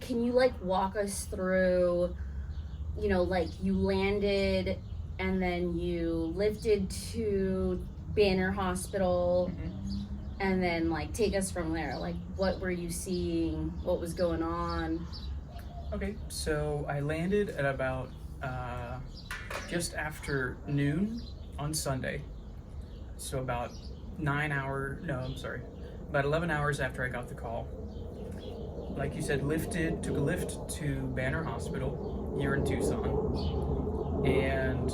can you like walk us through, you know, like you landed and then you lifted to Banner Hospital, and then like take us from there. Like, what were you seeing? What was going on? Okay, so I landed at about just after noon on Sunday. So about 11 hours after I got the call. Like you said, took a lift to Banner Hospital here in Tucson. And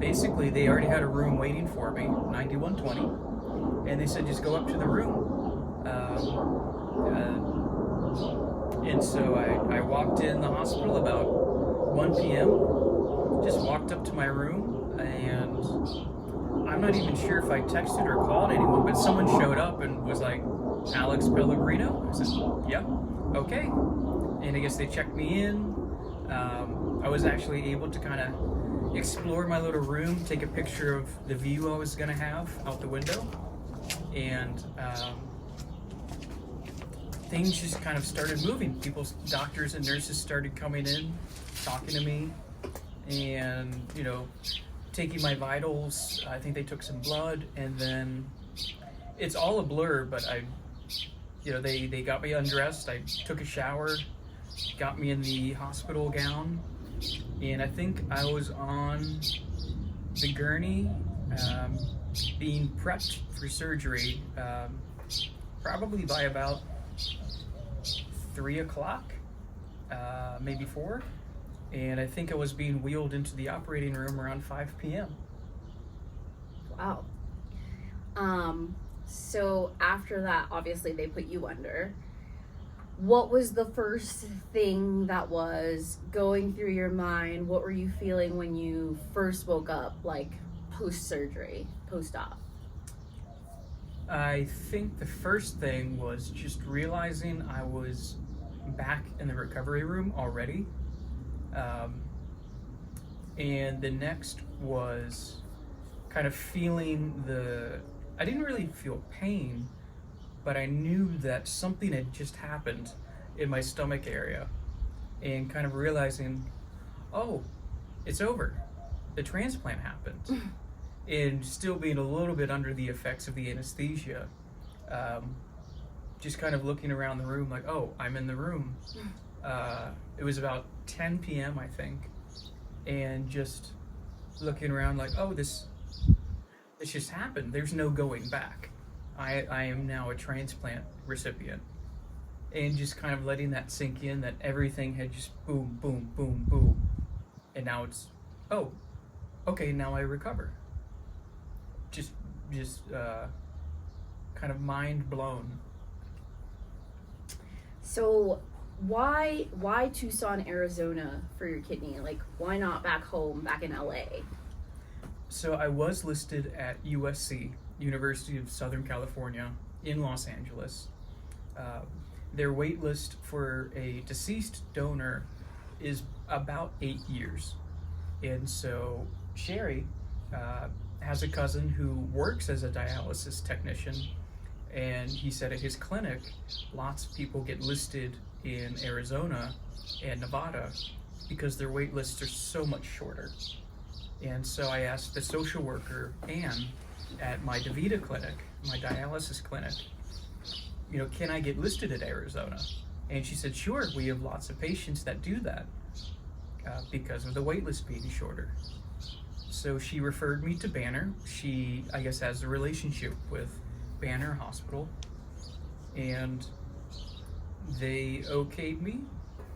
basically they already had a room waiting for me, 9120. And they said, just go up to the room. And so I walked in the hospital about 1 p.m., just walked up to my room, and I'm not even sure if I texted or called anyone, but someone showed up and was like, Alex Pellegrino? I said, yeah, okay. And I guess they checked me in. I was actually able to kind of explore my little room, take a picture of the view I was going to have out the window, and things just kind of started moving. Doctors and nurses started coming in, talking to me, and, you know, taking my vitals. I think they took some blood, and then it's all a blur, but they got me undressed. I took a shower, got me in the hospital gown, and I think I was on the gurney, being prepped for surgery, probably by about 3 o'clock, maybe 4. And I think I was being wheeled into the operating room around 5 p.m. Wow. So after that, obviously they put you under. What was the first thing that was going through your mind? What were you feeling when you first woke up, like post-surgery, post-op? I think the first thing was just realizing I was back in the recovery room already. And the next was kind of feeling I didn't really feel pain, but I knew that something had just happened in my stomach area, and kind of realizing, oh, it's over. The transplant happened. And still being a little bit under the effects of the anesthesia, just kind of looking around the room like, oh, I'm in the room. It was about 10 p.m., I think, and just looking around like, oh, this just happened. There's no going back. I am now a transplant recipient. And just kind of letting that sink in, that everything had just boom, boom, boom, boom. And now it's, oh, okay, now I recover. Just kind of mind blown. So why Tucson, Arizona for your kidney? Like, why not back home, back in LA? So I was listed at USC, University of Southern California, in Los Angeles. Their wait list for a deceased donor is about 8 years. And so Sherry has a cousin who works as a dialysis technician, and he said at his clinic, lots of people get listed in Arizona and Nevada because their wait lists are so much shorter. And so I asked the social worker, Anne, at my DaVita clinic, my dialysis clinic, you know, can I get listed at Arizona? And she said, sure, we have lots of patients that do that because of the wait list being shorter. So she referred me to Banner. She, I guess, has a relationship with Banner Hospital, and they okayed me.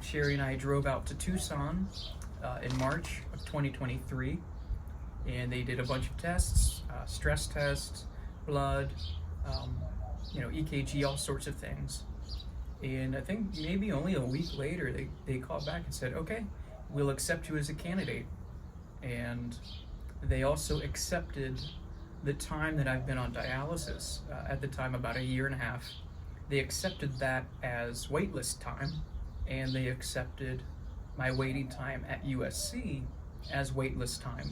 Sherry and I drove out to Tucson in March of 2023, and they did a bunch of tests, stress tests, blood, EKG, all sorts of things. And I think maybe only a week later, they called back and said, okay, we'll accept you as a candidate. And they also accepted the time that I've been on dialysis, at the time about 1.5 years. They accepted that as waitlist time, and they accepted my waiting time at USC as waitlist time.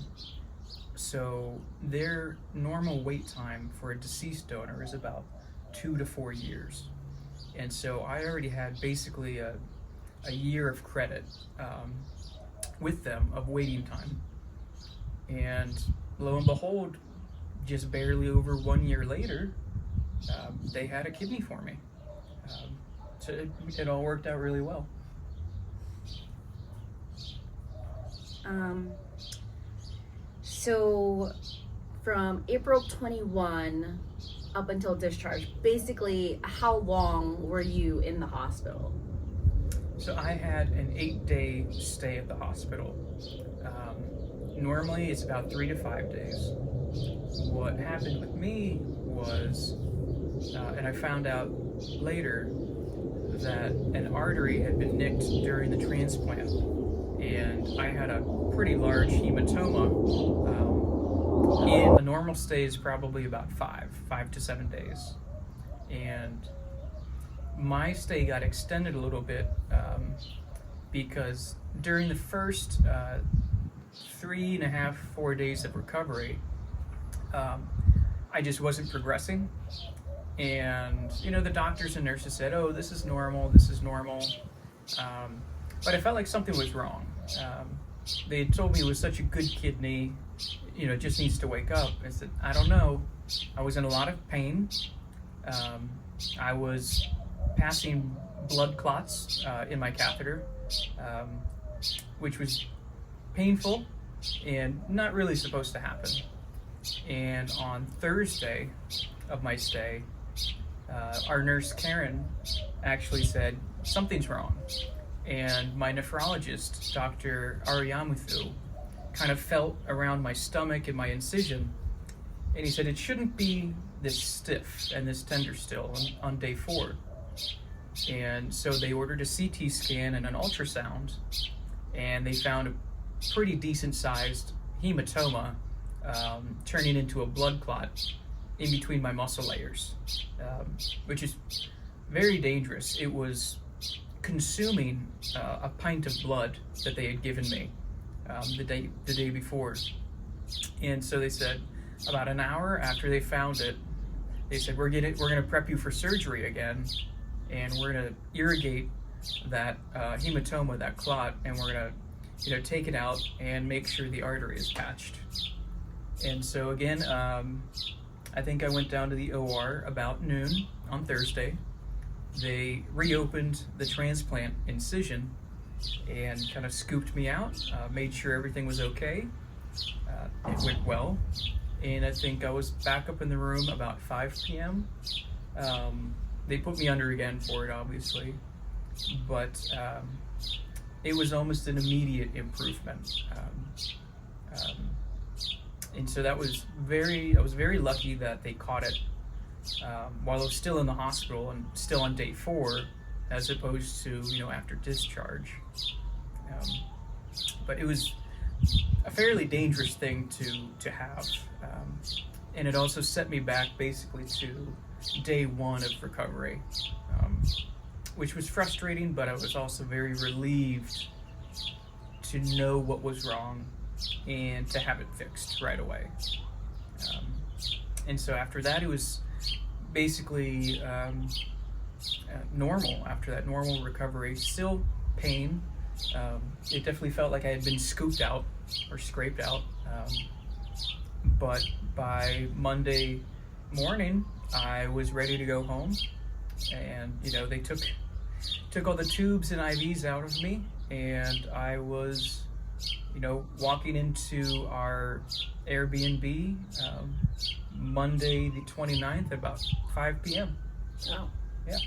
So their normal wait time for a deceased donor is about 2 to 4 years. And so I already had basically a a year of credit with them of waiting time. And lo and behold, just barely over 1 year later, they had a kidney for me. So it all worked out really well. So from April 21 up until discharge, basically how long were you in the hospital? So I had an 8-day stay at the hospital. Normally it's about 3 to 5 days. What happened with me was, and I found out later, that an artery had been nicked during the transplant, and I had a pretty large hematoma. And a normal stay is probably about 5 to 7 days, and my stay got extended a little bit because during the first 3.5, 4 days of recovery, I just wasn't progressing. And, the doctors and nurses said, oh, this is normal. But I felt like something was wrong. They had told me it was such a good kidney, it just needs to wake up. I said, I don't know. I was in a lot of pain. I was passing blood clots in my catheter, which was painful and not really supposed to happen. And on Thursday of my stay, our nurse Karen actually said, something's wrong. And my nephrologist, Dr. Ariamuthu, kind of felt around my stomach and my incision, and he said it shouldn't be this stiff and this tender still on day 4. And so they ordered a CT scan and an ultrasound, and they found a pretty decent sized hematoma turning into a blood clot in between my muscle layers, which is very dangerous. It was consuming a pint of blood that they had given me the day before. And so they said, about an hour after they found it, they said, we're gonna prep you for surgery again, and we're gonna irrigate that hematoma, that clot, and we're gonna take it out and make sure the artery is patched. And so again, I think I went down to the OR about noon on Thursday. They reopened the transplant incision and kind of scooped me out, made sure everything was okay. It went well, and I think I was back up in the room about 5 p.m. They put me under again for it, obviously, but it was almost an immediate improvement. And so I was very lucky that they caught it while I was still in the hospital and still on day 4, as opposed to after discharge. But it was a fairly dangerous thing to have, and it also set me back basically to day 1 of recovery, which was frustrating. But I was also very relieved to know what was wrong and to have it fixed right away. And so after that, it was basically normal. After that, normal recovery. Still pain. It definitely felt like I had been scooped out or scraped out. But by Monday morning, I was ready to go home. And they took all the tubes and IVs out of me, and I was walking into our Airbnb Monday the 29th at about 5 p.m. Oh. Yeah.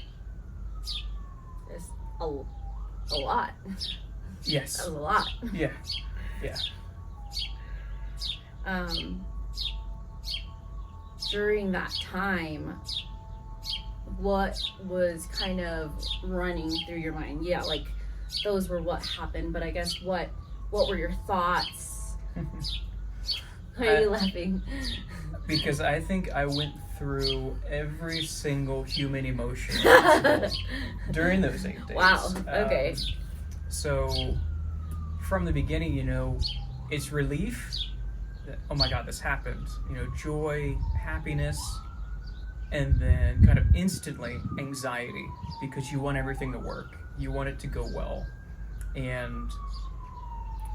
It's a lot. Yes. That was a lot. Yeah. Yeah. During that time, what was kind of running through your mind? Yeah, like those were what happened, but I guess what were your thoughts? Why are you laughing? Because I think I went through every single human emotion during those 8 days. Wow, okay. So from the beginning, it's relief that, oh my God, this happened. Joy, happiness, and then kind of instantly anxiety because you want everything to work, you want it to go well. And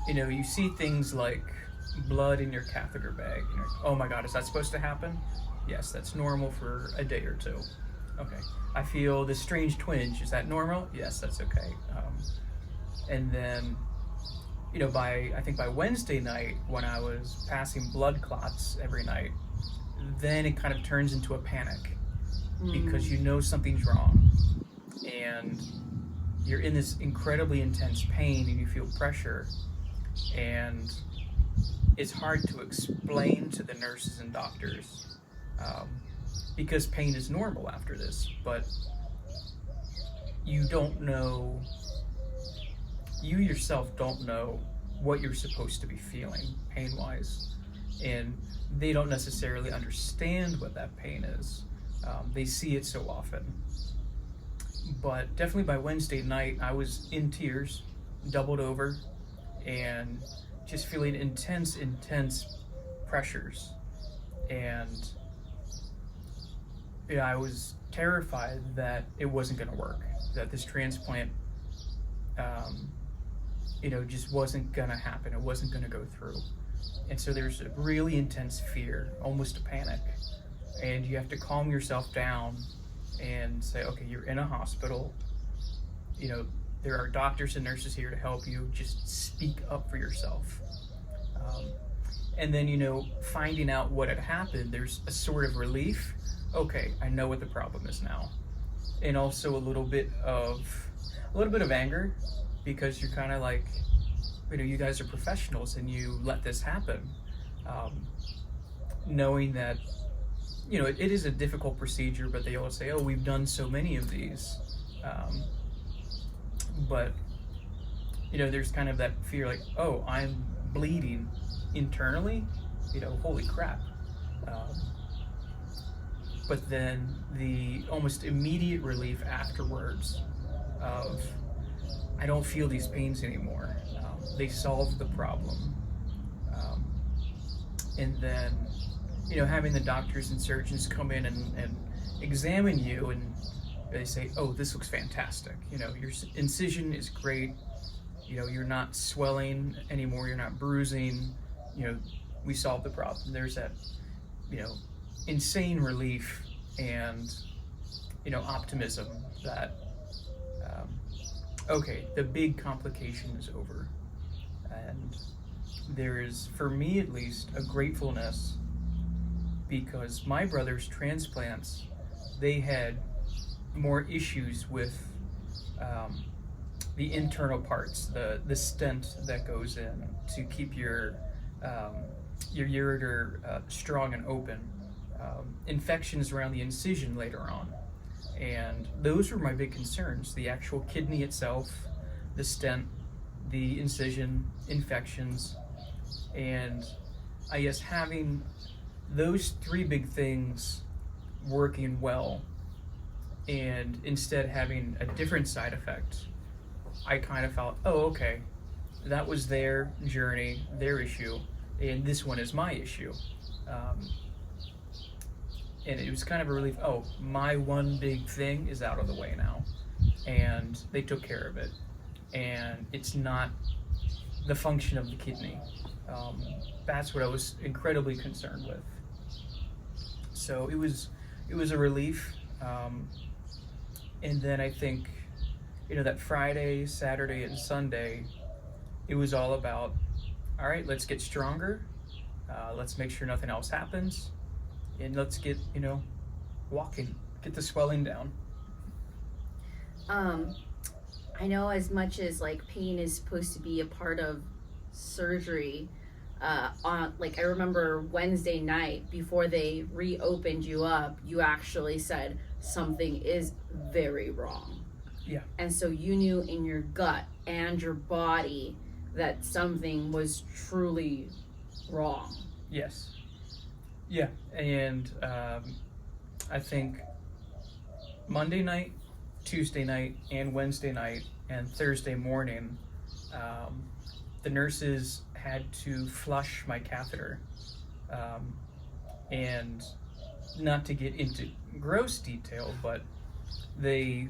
you see things like blood in your catheter bag, and you're like, oh my god, is that supposed to happen? Yes, that's normal for a day or two. Okay. I feel this strange twinge, is that normal? Yes, that's okay. And then I think by Wednesday night, when I was passing blood clots every night, then it kind of turns into a panic because something's wrong, and you're in this incredibly intense pain and you feel pressure, and it's hard to explain to the nurses and doctors because pain is normal after this, but you yourself don't know what you're supposed to be feeling pain-wise, and they don't necessarily understand what that pain is. They see it so often. But definitely by Wednesday night, I was in tears, doubled over, and just feeling intense pressures. And I was terrified that it wasn't going to work, that this transplant, just wasn't going to happen. It wasn't going to go through. And so there's a really intense fear, almost a panic. And you have to calm yourself down and say, okay, you're in a hospital. There are doctors and nurses here to help you. Just speak up for yourself. And then, finding out what had happened, there's a sort of relief. Okay, I know what the problem is now. And also a little bit of anger, because you're kind of like, you guys are professionals and you let this happen. Knowing that, it is a difficult procedure, but they always say, oh, we've done so many of these. But, there's kind of that fear like, oh, I'm bleeding internally, holy crap. But then the almost immediate relief afterwards of, I don't feel these pains anymore. They solved the problem. And then, having the doctors and surgeons come in and examine you, and they say, oh, this looks fantastic. Your incision is great. You're not swelling anymore. You're not bruising. We solved the problem. There's that, insane relief and, optimism that, okay, the big complication is over. And there is, for me at least, a gratefulness, because my brother's transplants, they had more issues with the internal parts, the stent that goes in to keep your ureter strong and open, infections around the incision later on. And those were my big concerns: the actual kidney itself, the stent, the incision, infections. And I guess having those three big things working well, and instead having a different side effect, I kind of felt, oh, okay, that was their journey, their issue, and this one is my issue. And it was kind of a relief. Oh, my one big thing is out of the way now, and they took care of it. And it's not the function of the kidney. That's what I was incredibly concerned with. So it was a relief. And then I think, that Friday, Saturday, and Sunday, it was all about, all right, let's get stronger. Let's make sure nothing else happens. And let's get, walking, get the swelling down. I know as much as pain is supposed to be a part of surgery, I remember Wednesday night before they reopened you up, you actually said something is very wrong. Yeah. And so you knew in your gut and your body that something was truly wrong. Yes. Yeah. And I think Monday night, Tuesday night, and Wednesday night, and Thursday morning, the nurses had to flush my catheter. And not to get into gross detail, but they,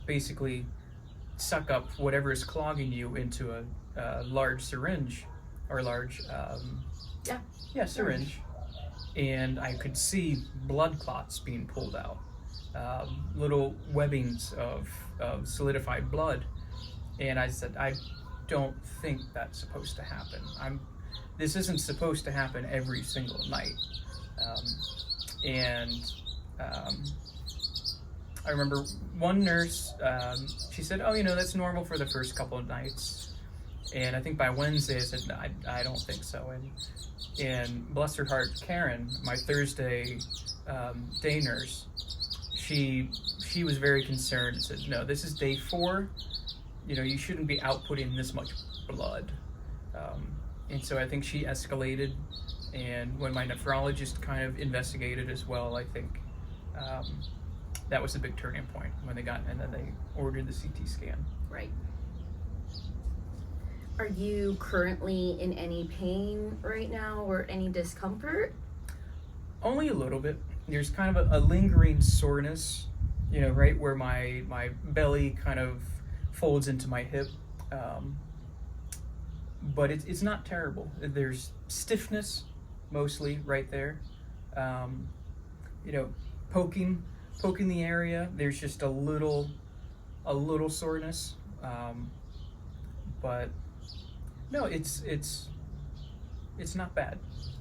basically suck up whatever is clogging you into a large syringe or large, syringe. And I could see blood clots being pulled out, little webbings of solidified blood. And I said, I don't think that's supposed to happen. This isn't supposed to happen every single night. I remember one nurse, she said, oh, that's normal for the first couple of nights. And I think by Wednesday I said, no, I don't think so. And bless her heart, Karen, my Thursday day nurse, she was very concerned and said, no, this is day 4. You shouldn't be outputting this much blood. And so I think she escalated, and when my nephrologist kind of investigated as well, I think that was a big turning point when and then they ordered the CT scan. Right. Are you currently in any pain right now or any discomfort? Only a little bit. There's kind of a lingering soreness, right where my belly kind of folds into my hip. But it's not terrible. There's stiffness mostly right there. Poking the area, there's just a little soreness. But no, it's not bad.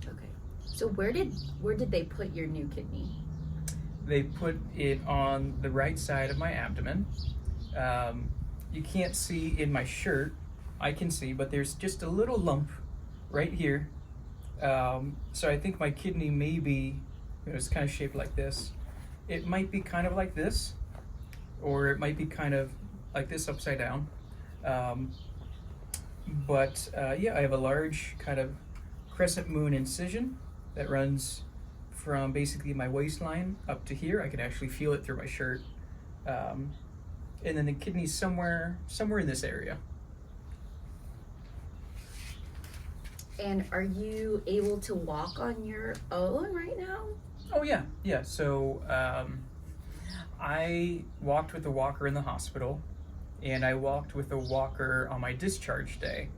Okay. So where did they put your new kidney? They put it on the right side of my abdomen. You can't see in my shirt. I can see, but there's just a little lump right here. So I think my kidney may be, it's kind of shaped like this. It might be kind of like this, or it might be kind of like this upside down. But I have a large kind of crescent moon incision that runs from basically my waistline up to here. I can actually feel it through my shirt. And then the kidney's somewhere in this area. And are you able to walk on your own right now? Oh yeah. So I walked with a walker in the hospital, and I walked with a walker on my discharge day.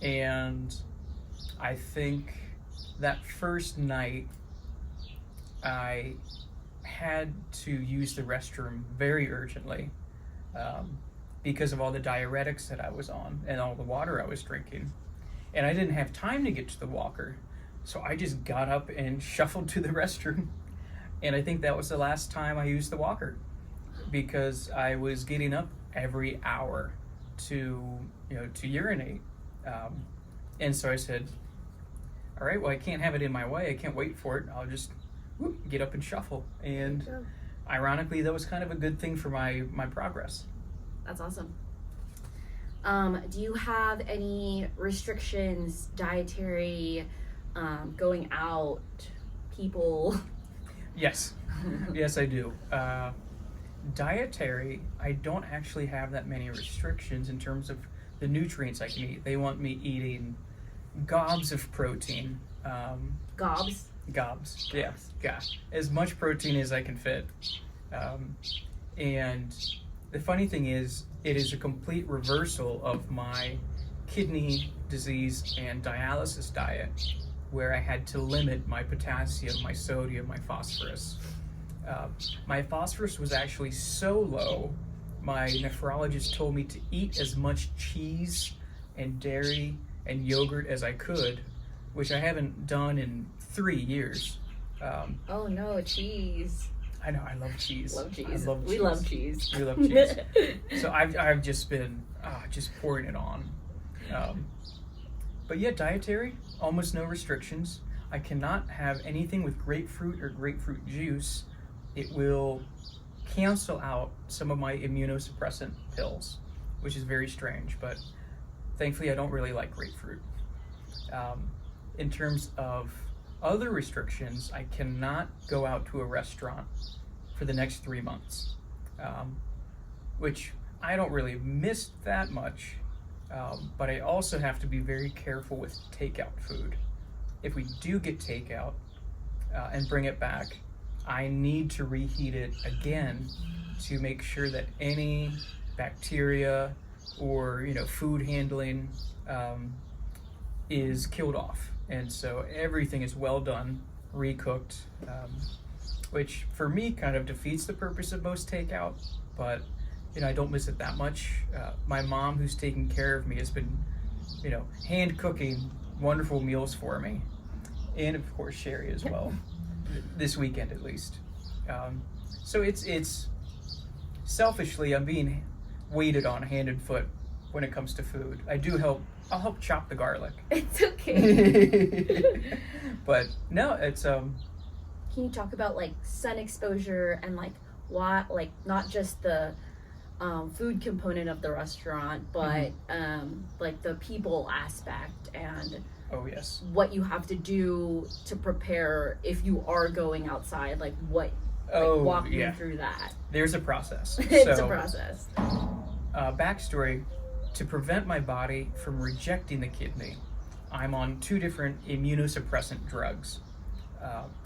And I think that first night I had to use the restroom very urgently because of all the diuretics that I was on and all the water I was drinking. And I didn't have time to get to the walker. So I just got up and shuffled to the restroom. And I think that was the last time I used the walker, because I was getting up every hour to urinate. And so I said, all right, well, I can't have it in my way. I can't wait for it. I'll just get up and shuffle. And ironically, that was kind of a good thing for my progress. That's awesome. Do you have any restrictions, dietary, going out, people? Yes, I do. Dietary, I don't actually have that many restrictions in terms of the nutrients I can eat. They want me eating gobs of protein. Gobs? Gobs, yeah. As much protein as I can fit. And the funny thing is, it is a complete reversal of my kidney disease and dialysis diet, where I had to limit my potassium, my sodium, my phosphorus. My phosphorus was actually so low, my nephrologist told me to eat as much cheese and dairy and yogurt as I could, which I haven't done in 3 years. Oh no, cheese. I know, I love cheese. Love cheese. We love cheese. We love cheese. So I've just been just pouring it on. But yeah, dietary, almost no restrictions. I cannot have anything with grapefruit or grapefruit juice. It will cancel out some of my immunosuppressant pills, which is very strange, but thankfully I don't really like grapefruit. In terms of other restrictions, I cannot go out to a restaurant for the next 3 months, which I don't really miss that much, but I also have to be very careful with takeout food. If we do get takeout, and bring it back, I need to reheat it again to make sure that any bacteria or food handling is killed off. And so everything is well done, recooked, which for me kind of defeats the purpose of most takeout, but I don't miss it that much. My mom, who's taking care of me, has been hand cooking wonderful meals for me, and of course Sherry as well, this weekend at least. So it's selfishly, I'm being waited on hand and foot when it comes to food. I'll help chop the garlic. It's okay. But no, it's Can you talk about like sun exposure and like why, like not just the food component of the restaurant, but like the people aspect and oh yes, what you have to do to prepare if you are going outside, like what walk me through that. There's a process. It's a process. Backstory: to prevent my body from rejecting the kidney, I'm on 2 different immunosuppressant drugs,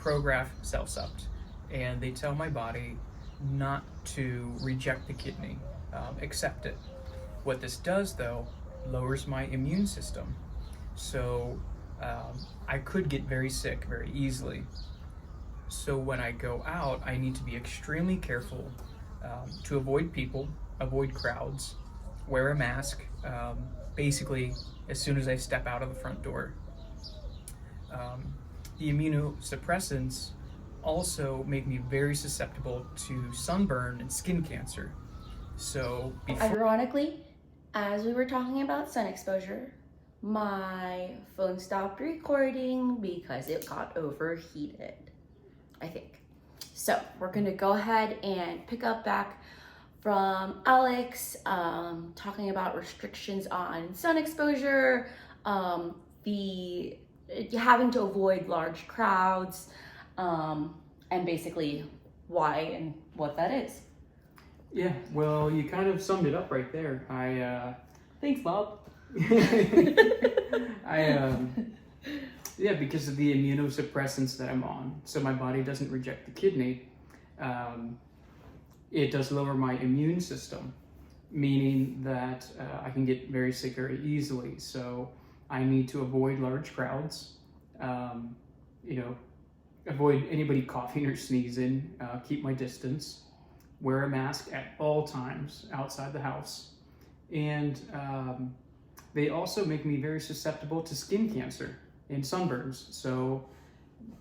Prograf, Cellsupt, and they tell my body not to reject the kidney, accept it. What this does, though, lowers my immune system, so I could get very sick very easily. So when I go out, I need to be extremely careful to avoid people, avoid crowds, wear a mask, basically as soon as I step out of the front door. The immunosuppressants also make me very susceptible to sunburn and skin cancer. So Ironically, as we were talking about sun exposure, my phone stopped recording because it got overheated, I think. So we're gonna go ahead and pick up back from Alex, talking about restrictions on sun exposure, the having to avoid large crowds, and basically why and what that is. Yeah, well, you kind of summed it up right there. Thanks, Bob. Yeah, because of the immunosuppressants that I'm on, so my body doesn't reject the kidney. It does lower my immune system, meaning that I can get very sick very easily. So I need to avoid large crowds, avoid anybody coughing or sneezing, keep my distance, wear a mask at all times outside the house. And they also make me very susceptible to skin cancer and sunburns. So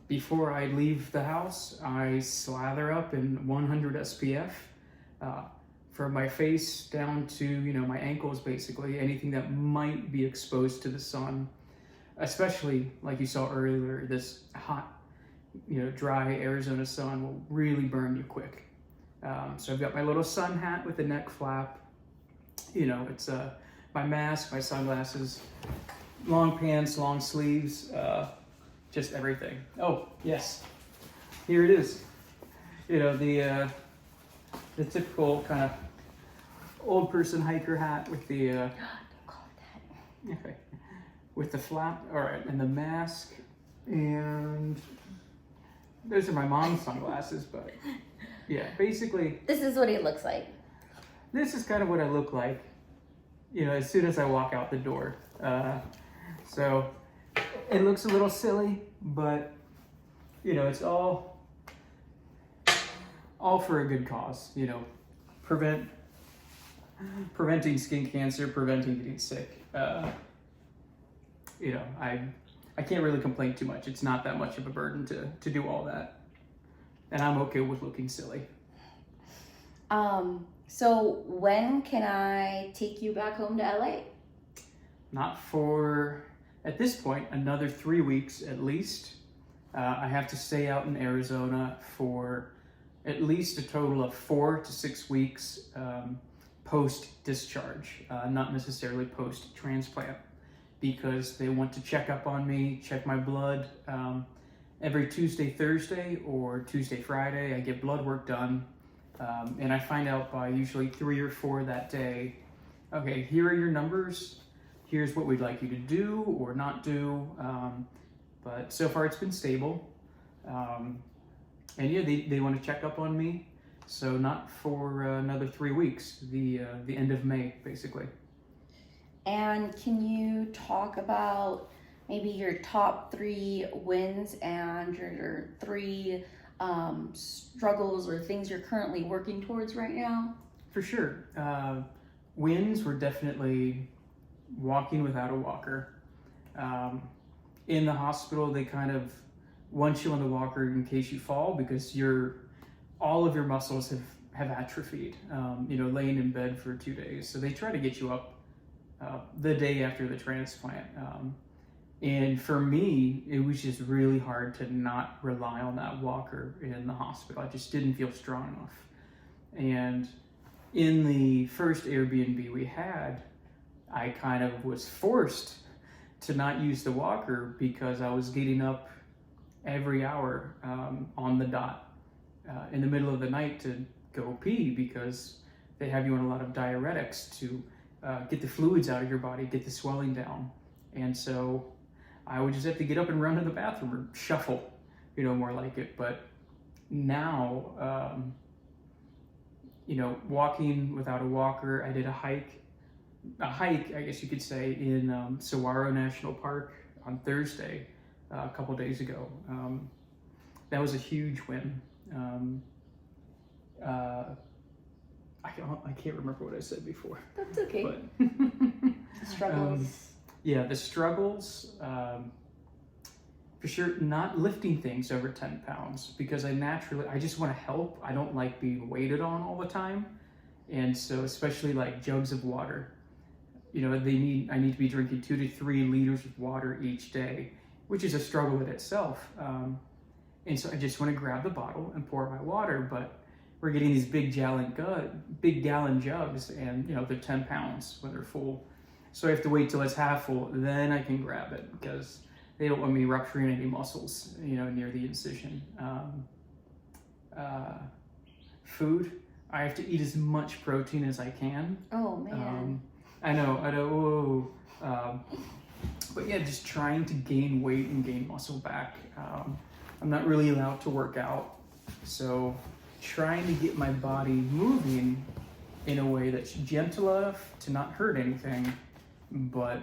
before I leave the house, I slather up in 100 SPF from my face down to my ankles, basically anything that might be exposed to the sun, especially like you saw earlier, this hot dry Arizona sun will really burn you quick. So I've got my little sun hat with the neck flap, it's my mask, my sunglasses, long pants, long sleeves, just everything. Oh yes, here it is. The typical kind of old person hiker hat with the Don't call it that. okay, with the flap. All right, and the mask, and those are my mom's sunglasses. But yeah, basically This is what it looks like. this is kind of what I look like, as soon as I walk out the door. So it looks a little silly, but it's all for a good cause. Preventing skin cancer, preventing getting sick. I can't really complain too much. It's not that much of a burden to do all that, and I'm okay with looking silly. So when can I take you back home to LA? Not for, at this point, another 3 weeks at least. I have to stay out in Arizona for at least a total of 4 to 6 weeks post-discharge, not necessarily post-transplant, because they want to check up on me, check my blood. Every Tuesday, Thursday, or Tuesday, Friday, I get blood work done. And I find out by usually 3 or 4 that day, okay, here are your numbers, here's what we'd like you to do or not do. But so far it's been stable. And yeah, they want to check up on me. So not for another 3 weeks, the end of May, basically. And can you talk about maybe your top 3 wins and your 3 struggles or things you're currently working towards right now? For sure. Wins were definitely walking without a walker. In the hospital, they kind of want you on the walker in case you fall because all of your muscles have atrophied, laying in bed for 2 days. So they try to get you up the day after the transplant. And for me, it was just really hard to not rely on that walker in the hospital. I just didn't feel strong enough. And in the first Airbnb we had, I kind of was forced to not use the walker because I was getting up every hour on the dot in the middle of the night to go pee because they have you on a lot of diuretics to get the fluids out of your body, get the swelling down. And so I would just have to get up and run to the bathroom or shuffle, more like it. But now, walking without a walker, I did a hike, I guess you could say, in Saguaro National Park on Thursday, a couple days ago. That was a huge win. I can't remember what I said before. That's okay. But Struggles. Yeah, the struggles, for sure, not lifting things over 10 pounds because I just want to help. I don't like being waited on all the time. And so especially like jugs of water, I need to be drinking 2 to 3 liters of water each day, which is a struggle in itself. And so I just want to grab the bottle and pour my water, but we're getting these big gallon jugs and they're 10 pounds when they're full. So I have to wait till it's half full, then I can grab it because they don't want me rupturing any muscles, near the incision. Food, I have to eat as much protein as I can. Oh man. I know. But yeah, just trying to gain weight and gain muscle back. I'm not really allowed to work out, so trying to get my body moving in a way that's gentle enough to not hurt anything, but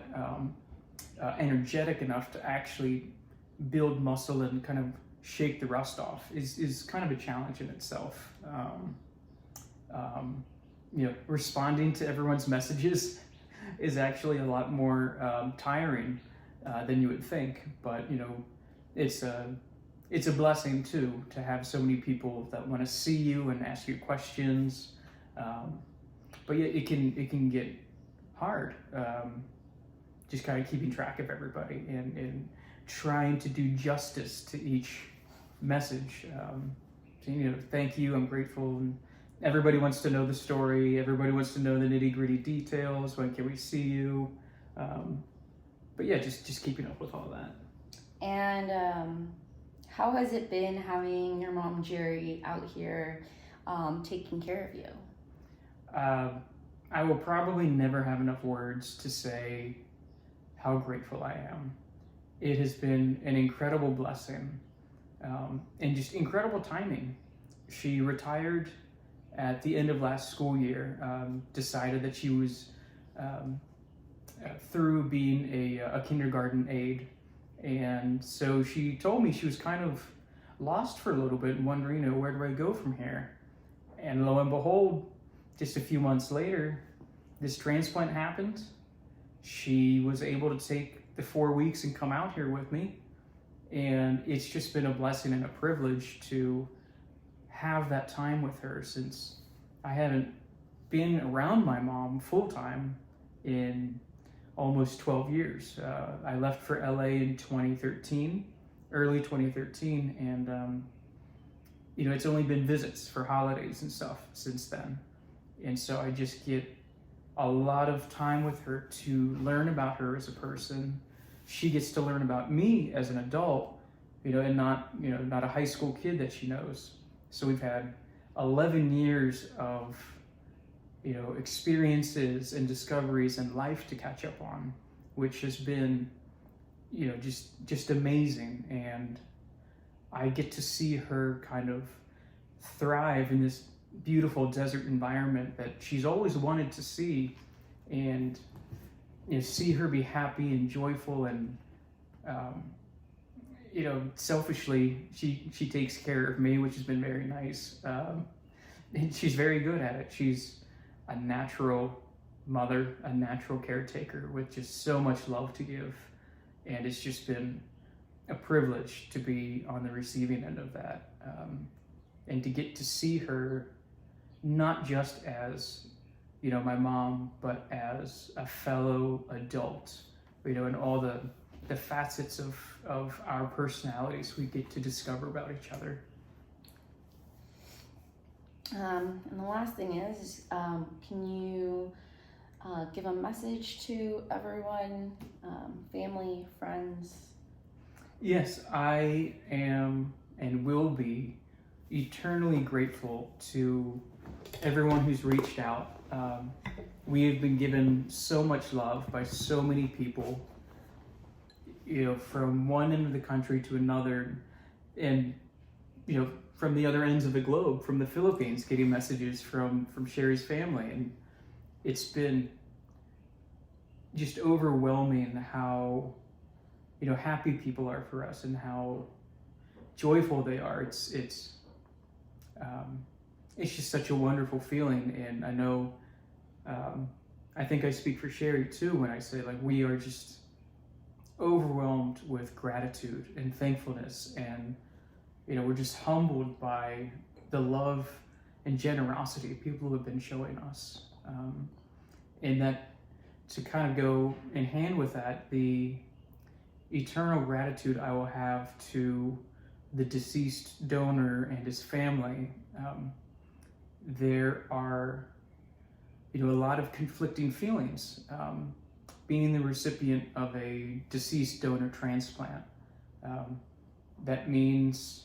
energetic enough to actually build muscle and kind of shake the rust off is kind of a challenge in itself. Responding to everyone's messages is actually a lot more tiring than you would think, but it's a blessing too to have so many people that want to see you and ask you questions. But yeah, it can get hard. Just kind of keeping track of everybody and trying to do justice to each message. Thank you, I'm grateful. And everybody wants to know the story. Everybody wants to know the nitty-gritty details. When can we see you? But yeah, just keeping up with all that. And how has it been having your mom, Jerry, out here taking care of you? I will probably never have enough words to say how grateful I am. It has been an incredible blessing and just incredible timing. She retired at the end of last school year, decided that she was through being a kindergarten aide. And so she told me she was kind of lost for a little bit and wondering, where do I go from here? And lo and behold, just a few months later, this transplant happened. She was able to take the 4 weeks and come out here with me. And it's just been a blessing and a privilege to have that time with her since I haven't been around my mom full time in almost 12 years. I left for LA in 2013, early 2013, and it's only been visits for holidays and stuff since then. And so I just get a lot of time with her to learn about her as a person. She gets to learn about me as an adult, and not a high school kid that she knows. So we've had 11 years of experiences and discoveries and life to catch up on, which has been just amazing. And I get to see her kind of thrive in this beautiful desert environment that she's always wanted to see, and see her be happy and joyful, and selfishly she takes care of me, which has been very nice, and she's very good at it. She's a natural mother, a natural caretaker with just so much love to give, and it's just been a privilege to be on the receiving end of that, and to get to see her not just as my mom, but as a fellow adult, and all the facets of our personalities we get to discover about each other. And the last thing is, can you give a message to everyone, family, friends? Yes, I am and will be eternally grateful to everyone who's reached out. We have been given so much love by so many people, from one end of the country to another, and from the other ends of the globe, from the Philippines, getting messages from Sherry's family, and it's been just overwhelming how happy people are for us and how joyful they are. It's just such a wonderful feeling, and I know I think I speak for Sherry too when I say, like, we are just overwhelmed with gratitude and thankfulness, and we're just humbled by the love and generosity people have been showing us, and that to kind of go in hand with that, the eternal gratitude I will have to the deceased donor and his family. There are a lot of conflicting feelings, being the recipient of a deceased donor transplant. That means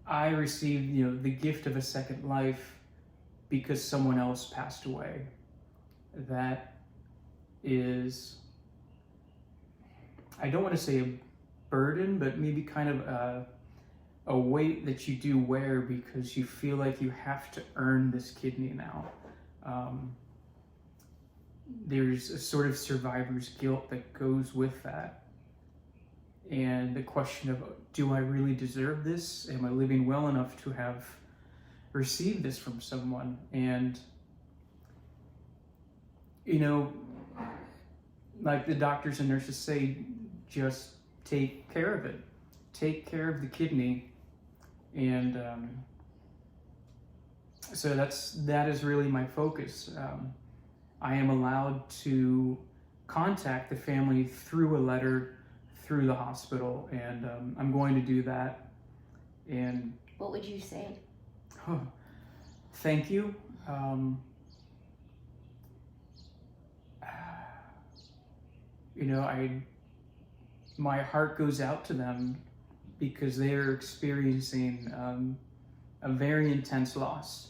I received the gift of a second life because someone else passed away. That is, I don't want to say a burden, but maybe kind of a weight that you do wear because you feel like you have to earn this kidney now. There's a sort of survivor's guilt that goes with that. And the question of, do I really deserve this? Am I living well enough to have received this from someone? And, like the doctors and nurses say, just take care of it. Take care of the kidney. And so that is really my focus. I am allowed to contact the family through a letter, through the hospital, and I'm going to do that. And what would you say? Thank you. My heart goes out to them because they are experiencing a very intense loss.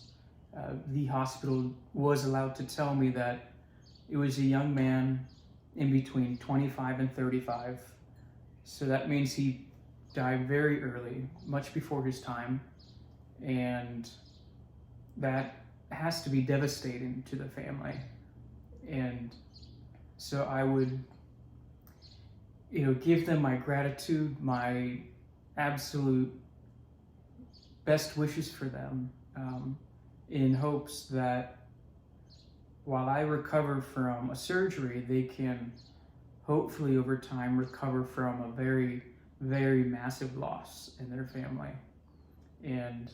The hospital was allowed to tell me that it was a young man in between 25 and 35. So that means he died very early, much before his time. And that has to be devastating to the family. And so I would, give them my gratitude, my absolute best wishes for them, in hopes that while I recover from a surgery, they can hopefully over time recover from a very, very massive loss in their family. And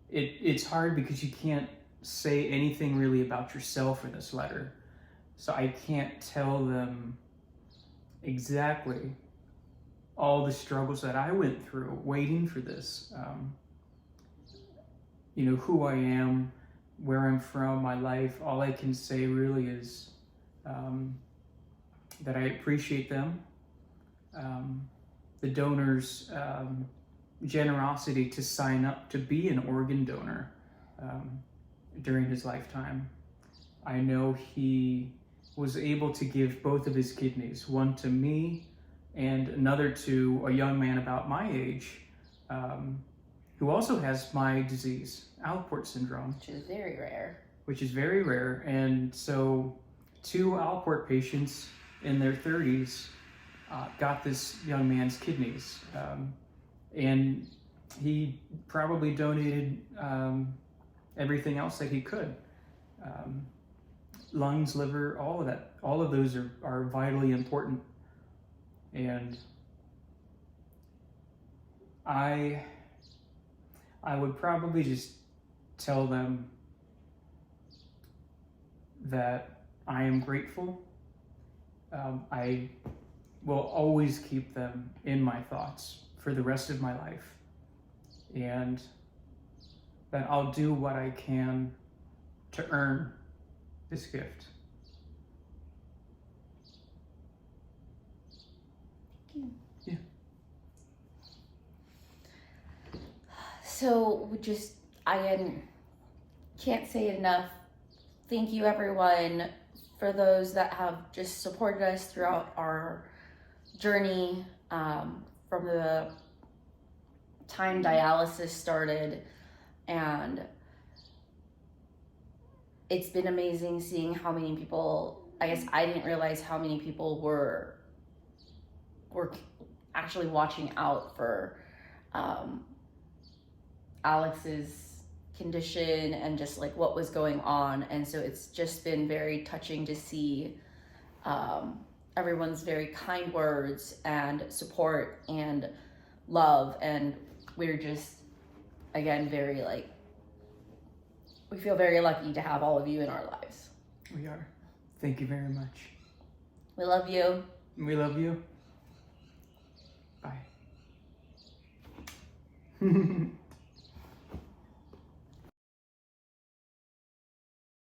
it's hard because you can't say anything really about yourself in this letter. So I can't tell them exactly all the struggles that I went through waiting for this. Who I am, where I'm from, my life. All I can say really is that I appreciate them, the donors' generosity to sign up to be an organ donor during his lifetime. I know he was able to give both of his kidneys, one to me and another to a young man about my age who also has my disease, Alport syndrome. Which is very rare. Which is very rare. And so 2 Alport patients in their 30s got this young man's kidneys. And he probably donated everything else that he could. Lungs, liver, all of that. All of those are vitally important. And I would probably just tell them that I am grateful. I will always keep them in my thoughts for the rest of my life. And that I'll do what I can to earn this gift. Thank you. Yeah. So I can't say enough. Thank you, everyone, for those that have just supported us throughout our journey from the time dialysis started. And it's been amazing seeing how many people, I guess I didn't realize how many people were actually watching out for Alex's condition and just like what was going on. And so it's just been very touching to see everyone's very kind words and support and love. And we're just, again, very we feel very lucky to have all of you in our lives. We are. Thank you very much. We love you. We love you. Bye.